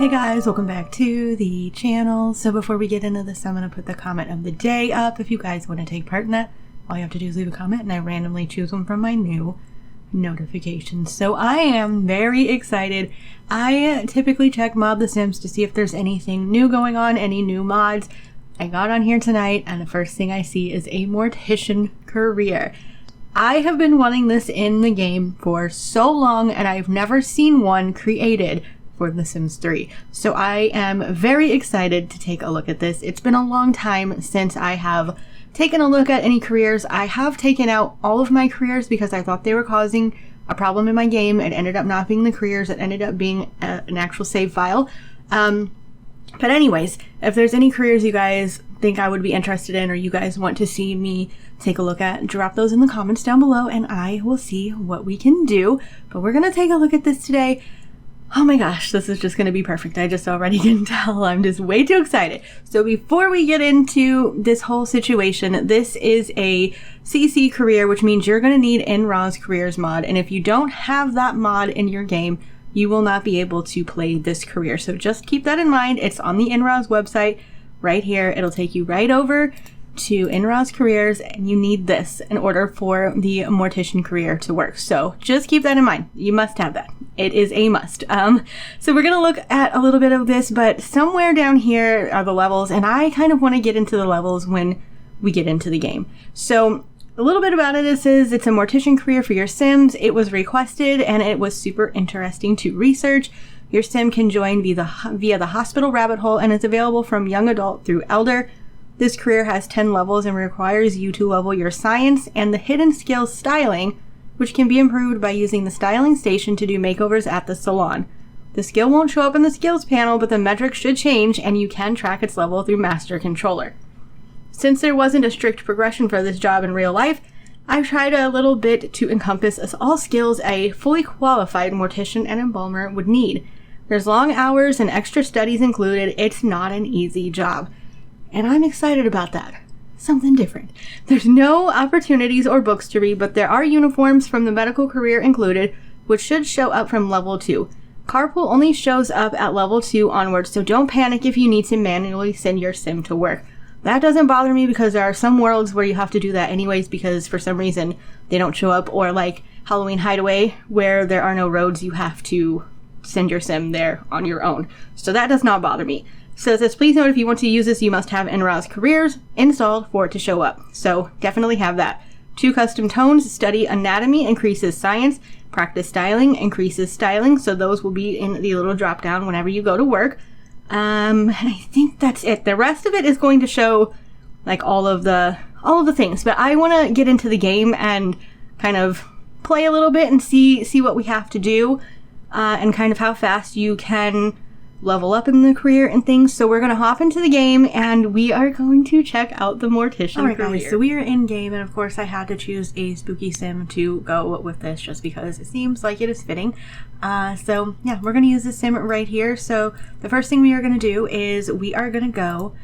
Hey guys, welcome back to the channel. So before we get into this, I'm going to put the comment of the day up. If you guys want to take part in that, all you have to do is leave a comment and I randomly choose one from my new notifications. So I am very excited. I typically check Mod The Sims to see if there's anything new going on, any new mods. I got on here tonight and the first thing I see is a Mortician career. I have been wanting this in the game for so long and I've never seen one created for The Sims 3. So I am very excited to take a look at this. It's been a long time since I have taken a look at any careers. I have taken out all of my careers because I thought they were causing a problem in my game. It ended up not being the careers. It ended up being an actual save file. But anyways, if there's any careers you guys think I would be interested in or you guys want to see me take a look at, drop those in the comments down below and I will see what we can do. But we're going to take a look at this today. Oh my gosh, this is just going to be perfect. I just already can tell. I'm just way too excited. So before we get into this whole situation, this is a CC career, which means you're going to need NRA's careers mod. And if you don't have that mod in your game, you will not be able to play this career. So just keep that in mind. It's on the NRA's website right here. It'll take you right over to NRA's careers and you need this in order for the Mortician career to work. So just keep that in mind. You must have that. It is a must. So we're going to look at a little bit of this, but somewhere down here are the levels and I kind of want to get into the levels when we get into the game. So a little bit about it is it's a Mortician career for your Sims. It was requested and it was super interesting to research. Your Sim can join via the hospital rabbit hole and it's available from young adult through elder. This career has 10 levels and requires you to level your science and the hidden skills styling, which can be improved by using the styling station to do makeovers at the salon. The skill won't show up in the skills panel, but the metrics should change and you can track its level through Master Controller. Since there wasn't a strict progression for this job in real life, I've tried a little bit to encompass all skills a fully qualified mortician and embalmer would need. There's long hours and extra studies included. It's not an easy job. And I'm excited about that. Something different. There's no opportunities or books to read, but there are uniforms from the medical career included, which should show up from level 2. Carpool only shows up at level 2 onwards, so don't panic if you need to manually send your Sim to work. That doesn't bother me because there are some worlds where you have to do that anyways because for some reason they don't show up, or like Halloween Hideaway where there are no roads, you have to send your Sim there on your own. So that does not bother me. So it says, please note if you want to use this, you must have NRA's careers installed for it to show up. So definitely have that. 2 custom tones, study anatomy, increases science, practice styling, increases styling. So those will be in the little drop down whenever you go to work. And I think that's it. The rest of it is going to show like all of the things, but I want to get into the game and kind of play a little bit and see what we have to do, and kind of how fast you can level up in the career and things. So we're going to hop into the game and we are going to check out the Mortician career. Guys, so we are in game and of course I had to choose a spooky Sim to go with this just because it seems like it is fitting. So yeah, we're going to use this Sim right here. So the first thing we are going to do is we are going to go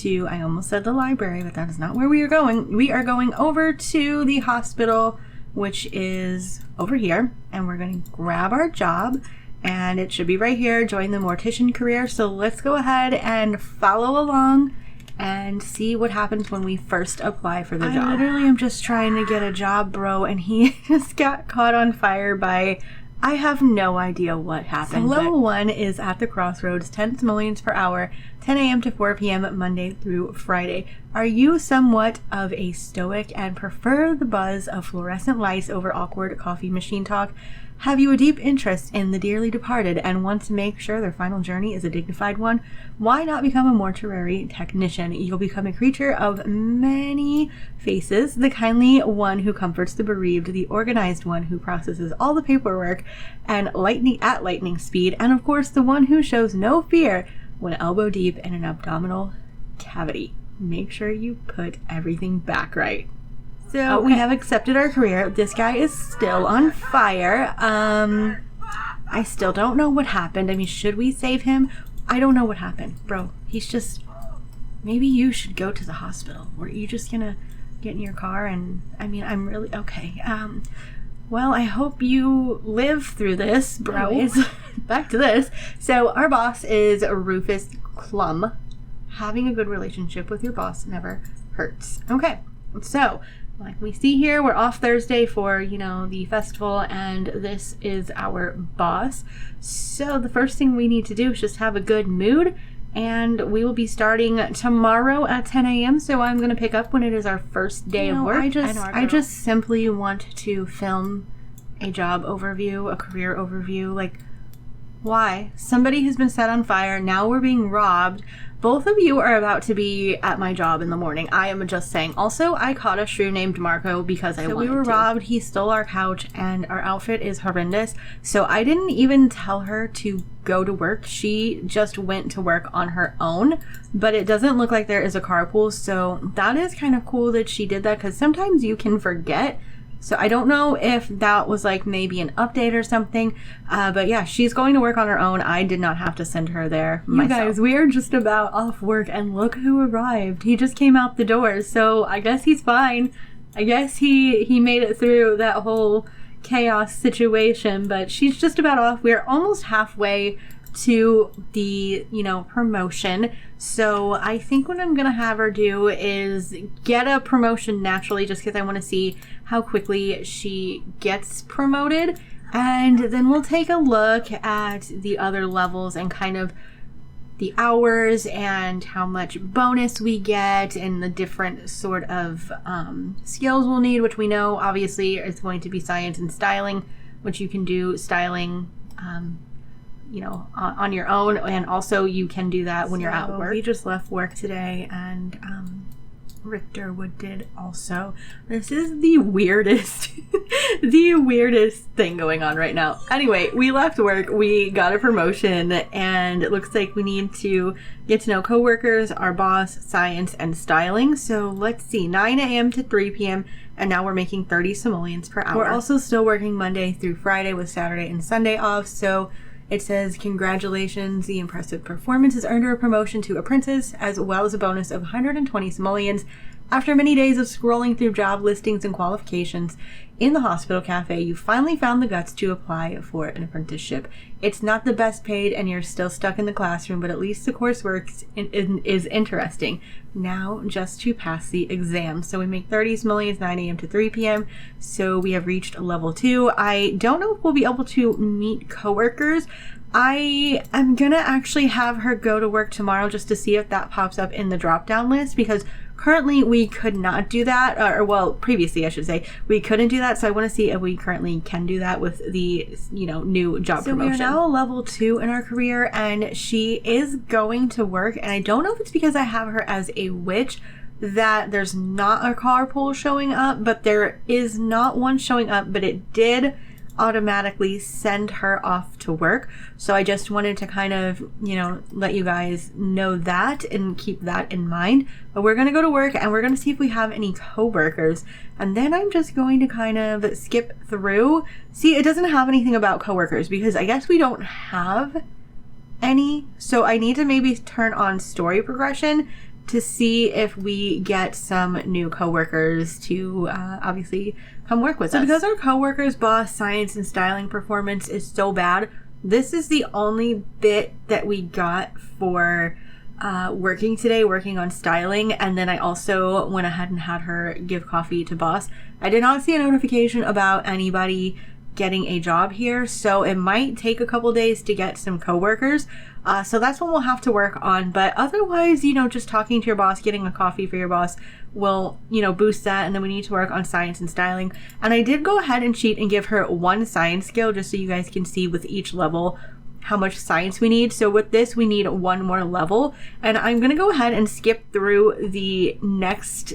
to, I almost said the library, but that is not where we are going. We are going over to the hospital, which is over here, and we're going to grab our job. And it should be right here, join the Mortician career. So let's go ahead and follow along and see what happens when we first apply for the job. I literally am just trying to get a job, bro, and he just got caught on fire by, I have no idea what happened. So level 1 is at the crossroads, 10 millions per hour, 10 a.m. to 4 p.m. Monday through Friday. Are you somewhat of a stoic and prefer the buzz of fluorescent lights over awkward coffee machine talk? Have you a deep interest in the dearly departed and want to make sure their final journey is a dignified one? Why not become a mortuary technician? You'll become a creature of many faces, the kindly one who comforts the bereaved, the organized one who processes all the paperwork and lightning speed, and of course the one who shows no fear when elbow deep in an abdominal cavity. Make sure you put everything back right. So we have accepted our career. This guy is still on fire. I still don't know what happened. I mean, should we save him? I don't know what happened. Bro, he's just... Maybe you should go to the hospital. Or are you just gonna get in your car and... I mean, I'm really... Okay. Well, I hope you live through this, bros. Back to this. So our boss is Rufus Klum. Having a good relationship with your boss never hurts. Okay, so like we see here, we're off Thursday for, the festival, and this is our boss. So the first thing we need to do is just have a good mood, and we will be starting tomorrow at 10 a.m. So I'm going to pick up when it is our first day of work. I just simply want to film a job overview, a career overview. Like, why? Somebody has been set on fire. Now we're being robbed. Both of you are about to be at my job in the morning. I am just saying. Also, I caught a shrew named Marco because I wanted to. So we were robbed. He stole our couch, and our outfit is horrendous. So I didn't even tell her to go to work. She just went to work on her own. But it doesn't look like there is a carpool. So that is kind of cool that she did that, because sometimes you can forget. So I don't know if that was like maybe an update or something. But yeah, she's going to work on her own. I did not have to send her there myself. You guys, we are just about off work, and look who arrived. He just came out the door. So I guess he's fine. I guess he made it through that whole chaos situation. But she's just about off. We're almost halfway to the, promotion. So I think what I'm going to have her do is get a promotion naturally, just because I want to see how quickly she gets promoted. And then we'll take a look at the other levels and kind of the hours and how much bonus we get and the different sort of skills we'll need, which we know obviously is going to be science and styling, which you can do styling on your own, and also you can do that when you're at work. We just left work today, and Richter Wood did also. This is the weirdest thing going on right now. Anyway, we left work, we got a promotion, and it looks like we need to get to know coworkers, our boss, science, and styling. So let's see, 9 a.m. to 3 p.m. and now we're making 30 simoleons per hour. We're also still working Monday through Friday with Saturday and Sunday off. So it says, congratulations, the impressive performance has earned her a promotion to apprentice, as well as a bonus of 120 simoleons. After many days of scrolling through job listings and qualifications in the hospital cafe, you finally found the guts to apply for an apprenticeship. It's not the best paid, and you're still stuck in the classroom, but at least the coursework is interesting. Now, just to pass the exam. So we make 30 simoleons, 9 a.m. to 3 p.m. So we have reached level 2. I don't know if we'll be able to meet coworkers. I am going to actually have her go to work tomorrow just to see if that pops up in the drop-down list, because currently we could not do that, previously I should say, we couldn't do that. So I want to see if we currently can do that with the, new job promotion. So we are now level 2 in our career, and she is going to work. And I don't know if it's because I have her as a witch that there's not a carpool showing up, but there is not one showing up, but it did automatically send her off to work. So I just wanted to kind of, let you guys know that and keep that in mind. But we're going to go to work, and we're going to see if we have any coworkers. And then I'm just going to kind of skip through. See, it doesn't have anything about coworkers because I guess we don't have any. So I need to maybe turn on story progression to see if we get some new coworkers to obviously come work with us. So because our coworkers' boss, science, and styling performance is so bad, this is the only bit that we got for working today, working on styling. And then I also went ahead and had her give coffee to boss. I did not see a notification about anybody getting a job here, so it might take a couple days to get some coworkers. So that's what we'll have to work on. But otherwise, just talking to your boss, getting a coffee for your boss will, boost that. And then we need to work on science and styling. And I did go ahead and cheat and give her one science skill just so you guys can see with each level how much science we need. So with this, we need one more level. And I'm going to go ahead and skip through the next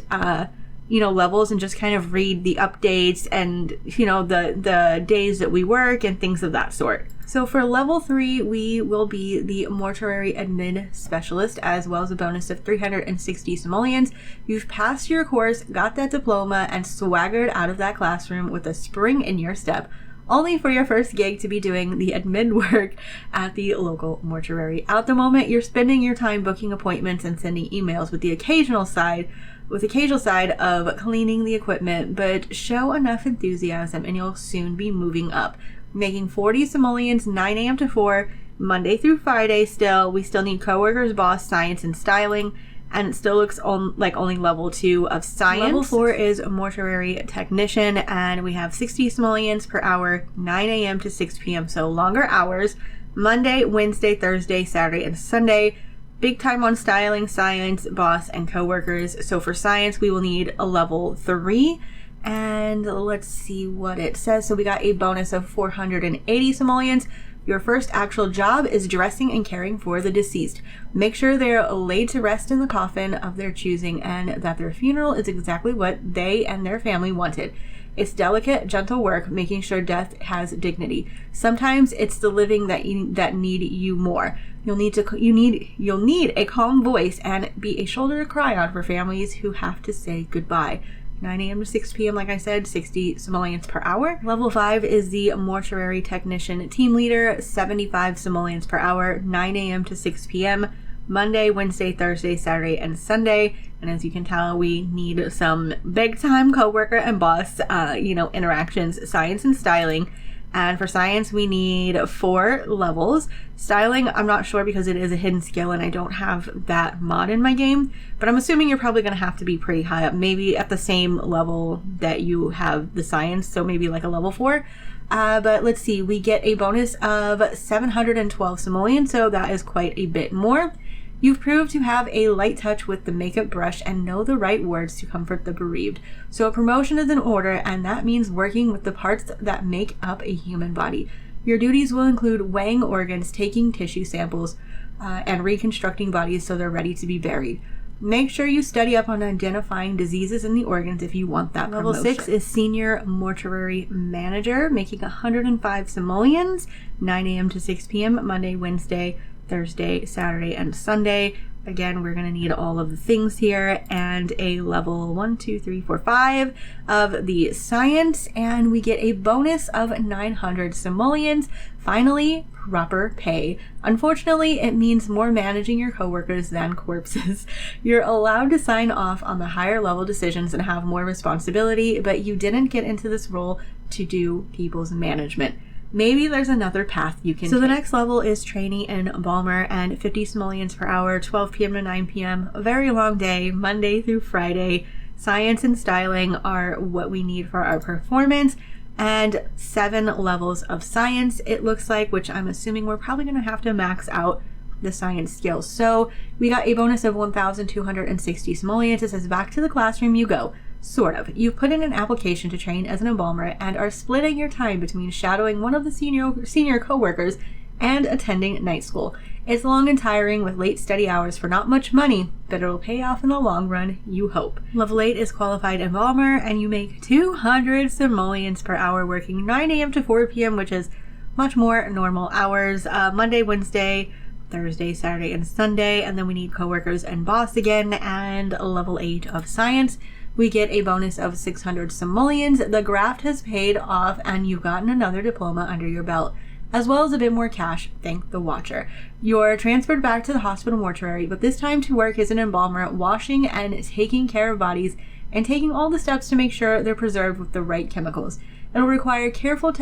levels and just kind of read the updates and, the days that we work and things of that sort. So for level 3, we will be the mortuary admin specialist, as well as a bonus of 360 simoleons. You've passed your course, got that diploma, and swaggered out of that classroom with a spring in your step, only for your first gig to be doing the admin work at the local mortuary. At the moment, you're spending your time booking appointments and sending emails, with the occasional side with occasional side of cleaning the equipment, but show enough enthusiasm and you'll soon be moving up. Making 40 simoleons, 9 a.m. to 4, Monday through Friday still. We still need coworkers, boss, science, and styling. And it still looks like only level 2 of science. Level 4 is mortuary technician, and we have 60 simoleons per hour, 9 a.m. to 6 p.m. So longer hours. Monday, Wednesday, Thursday, Saturday, and Sunday. Big time on styling, science, boss, and coworkers. So for science, we will need a level 3. And let's see what it says. So we got a bonus of 480 simoleons. Your first actual job is dressing and caring for the deceased. Make sure they're laid to rest in the coffin of their choosing and that their funeral is exactly what they and their family wanted. It's delicate, gentle work, making sure death has dignity. Sometimes it's the living that need you more. You'll need a calm voice and be a shoulder to cry on for families who have to say goodbye. 9 a.m. to 6 p.m. like I said, 60 simoleons per hour. Level 5 is the mortuary technician team leader, 75 simoleons per hour, 9 a.m. to 6 p.m. Monday, Wednesday, Thursday, Saturday, and Sunday. And as you can tell, we need some big time coworker and boss, interactions, science and styling. And for science, we need 4 levels. Styling, I'm not sure because it is a hidden skill and I don't have that mod in my game. But I'm assuming you're probably going to have to be pretty high up. Maybe at the same level that you have the science. So maybe like a level 4. But let's see. We get a bonus of 712 simoleons. So that is quite a bit more. You've proved to have a light touch with the makeup brush and know the right words to comfort the bereaved. So a promotion is in order, and that means working with the parts that make up a human body. Your duties will include weighing organs, taking tissue samples, and reconstructing bodies so they're ready to be buried. Make sure you study up on identifying diseases in the organs if you want that promotion. Level 6 is Senior Mortuary Manager, making 105 simoleons, 9 a.m. to 6 p.m., Monday, Wednesday, Thursday, Saturday, and Sunday. Again, we're going to need all of the things here and a level 5 of the science, and we get a bonus of 900 simoleons. Finally, proper pay. Unfortunately, it means more managing your coworkers than corpses. You're allowed to sign off on the higher level decisions and have more responsibility, but you didn't get into this role to do people's management. Maybe there's another path you can take. The next level is trainee and embalmer, and 50 simoleons per hour, 12 p.m. to 9 p.m. A very long day, Monday through Friday. Science and styling are what we need for our performance, and 7 levels of science, it looks like, which I'm assuming we're probably going to have to max out the science skills. So we got a bonus of 1,260 simoleons. It says, back to the classroom you go. Sort of. You've put in an application to train as an embalmer and are splitting your time between shadowing one of the senior co-workers and attending night school. It's long and tiring with late study hours for not much money, but it'll pay off in the long run, you hope. Level 8 is Qualified Embalmer, and you make 200 simoleons per hour working 9 a.m. to 4 p.m., which is much more normal hours. Monday, Wednesday, Thursday, Saturday, and Sunday. And then we need coworkers and boss again, and level 8 of science. We get a bonus of 600 simoleons. The graft has paid off and you've gotten another diploma under your belt, as well as a bit more cash, thank the watcher. You're transferred back to the hospital mortuary, but this time to work as an embalmer, washing and taking care of bodies and taking all the steps to make sure they're preserved with the right chemicals. It'll require careful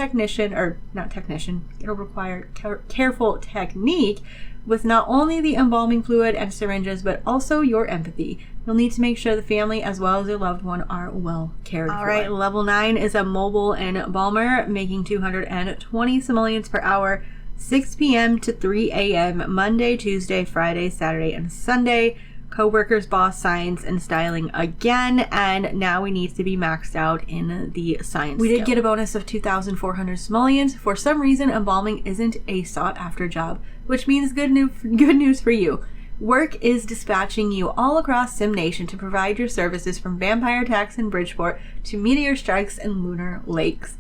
careful technique with not only the embalming fluid and syringes, but also your empathy. You'll need to make sure the family as well as your loved one are well cared for. All right, level 9 is a mobile embalmer, making 220 simoleons per hour, 6 p.m. to 3 a.m., Monday, Tuesday, Friday, Saturday, and Sunday. Co-workers, boss, science, and styling again, and now we need to be maxed out in the science. We did get a bonus of 2,400 simoleons. For some reason, embalming isn't a sought-after job, which means good news for you. Work is dispatching you all across Sim Nation to provide your services from vampire attacks in Bridgeport to meteor strikes in lunar lakes.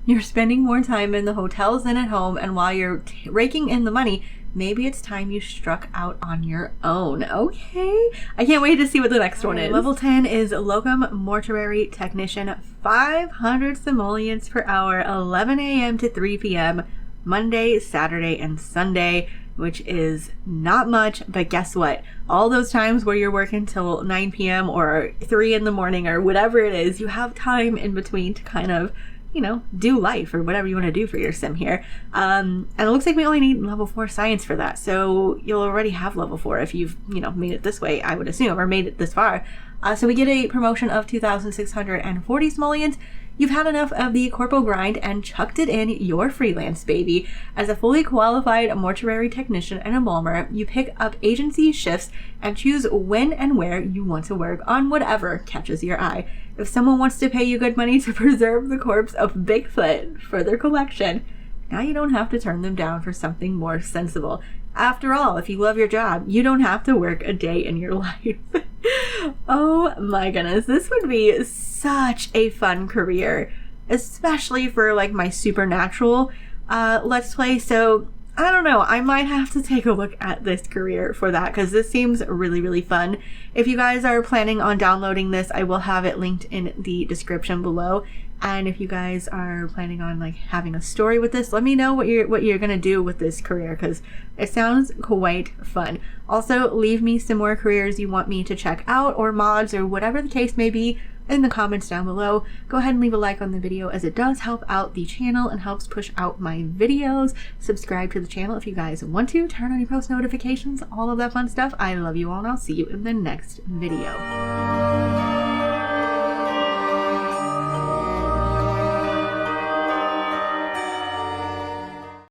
You're spending more time in the hotels than at home, and while you're raking in the money, maybe it's time you struck out on your own. Okay. I can't wait to see what the next one is. Level 10 is Locum Mortuary Technician, 500 simoleons per hour, 11 a.m. to 3 p.m., Monday, Saturday, and Sunday. which is not much, but guess what? All those times where you're working till 9 p.m. or 3 in the morning or whatever it is, you have time in between to kind of, you know, do life or whatever you want to do for your sim here. And it looks like we only need level 4 science for that. So you'll already have level 4 if you've, you know, made it this way, I would assume, or made it this far. So we get a promotion of 2,640 simoleons. You've had enough of the corpo grind and chucked it in your freelance, baby. As a fully qualified mortuary technician and embalmer, you pick up agency shifts and choose when and where you want to work on whatever catches your eye. If someone wants to pay you good money to preserve the corpse of Bigfoot for their collection, now you don't have to turn them down for something more sensible. After all, if you love your job, you don't have to work a day in your life. Oh my goodness, this would be such a fun career, especially for like my supernatural let's play. So I don't know, I might have to take a look at this career for that, because this seems really, really fun. If you guys are planning on downloading this, I will have it linked in the description below. And if you guys are planning on like having a story with this, let me know what you're gonna do with this career, because it sounds quite fun. Also, leave me some more careers you want me to check out, or mods, or whatever the case may be, in the comments down below. Go ahead and leave a like on the video, as it does help out the channel and helps push out my videos. Subscribe to the channel if you guys want to. Turn on your post notifications, all of that fun stuff. I love you all, and I'll see you in the next video.